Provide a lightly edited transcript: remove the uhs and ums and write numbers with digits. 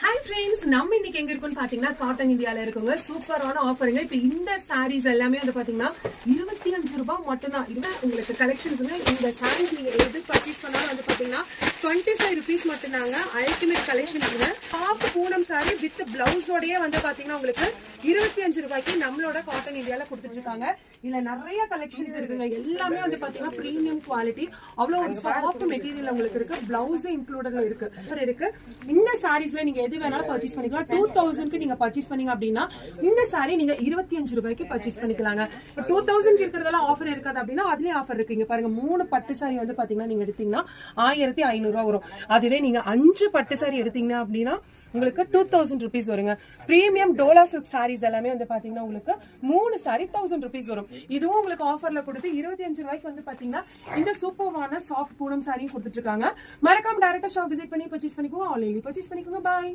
Hi friends, நம்ம இன்னைக்கு எங்க இருக்குன்னு பாத்தீங்கன்னா காட்டன் இந்தியால இருக்குங்க. சூப்பரான ஆஃபருங்க. இப்போ இந்த சாரீஸ் எல்லாமே வந்து பாத்தீங்கன்னா 25 ரூபாய் மட்டும் தான். இது உங்களுக்கு கலெக்ஷன்ஸ்ங்க. இந்த சாரீஸ் நீங்க எது பர்ச்சேஸ் பண்ணாலும் வந்து பாத்தீங்கன்னா 25 rupees மட்டும் தாங்க. அல்டிமேட் கலெக்ஷன்ஸ்ங்க. டாப் பூனம் சாரி வித் பிளவுஸோடயே வந்து பாத்தீங்கன்னா உங்களுக்கு 25 ரூபாய்க்கு நம்மளோட காட்டன் இந்தியால கொடுத்துட்டு இருக்காங்க. இதுல நிறைய கலெக்ஷன்ஸ் இருக்குங்க. எல்லாமே வந்து பாத்தீங்கன்னா பிரீமியம் குவாலிட்டி. அவ்வளவு ஒரு சாஃப்ட் மெட்டீரியல் உங்களுக்கு இருக்கு. பிளவுஸ் இன்க்ளூடட்ல இருக்கு. இந்த சாரீஸ்ல நீங்க எது வேணாலும் பர்ச்சேஸ் பண்ணிக்கலாம். 2000க்கு நீங்க பர்ச்சேஸ் பண்ணீங்க அப்படின்னா இந்த சாரி நீங்க 25 ரூபாய்க்கு பர்ச்சேஸ் பண்ணிக்கலாங்க. 2000 இருக்கிறதெல்லாம் ஆஃபர் இருக்காது அப்படின்னா அதுலயே ஆஃபர் இருக்குங்க. பாருங்க 3 பட்டு சாரி வந்து பாத்தீங்கன்னா நீங்க எடுத்தீங்கன்னா 1500 ரூபாய் வரும். அதுவே நீங்க 5 பட்டு சாரி எடுத்தீங்கன்னா அப்படின்னா உங்களுக்கு 2000 rupees வருங்க. பிரீமியம் டோலா சில்க் சாரீஸ் எல்லாமே வந்து பாத்தீங்கன்னா உங்களுக்கு 3 சாரி 1000 rupees வரும். இதுவும் உங்களுக்கு ஆஃபர்ல கொடுத்து 25 ரூபாய்க்கு வந்து பாத்தீங்கன்னா இந்த சூப்பரான சாஃப்ட் பூனம் சாரியும் கொடுத்துட்டு இருக்காங்க. மறக்காம டைரக்டா ஷாப் விசிட் பண்ணி பர்ச்சேஸ் பண்ணிக்கோங்க. ஆன்லைன்ல பர்ச்சேஸ் பண்ணிக்கோங்க. பாய்.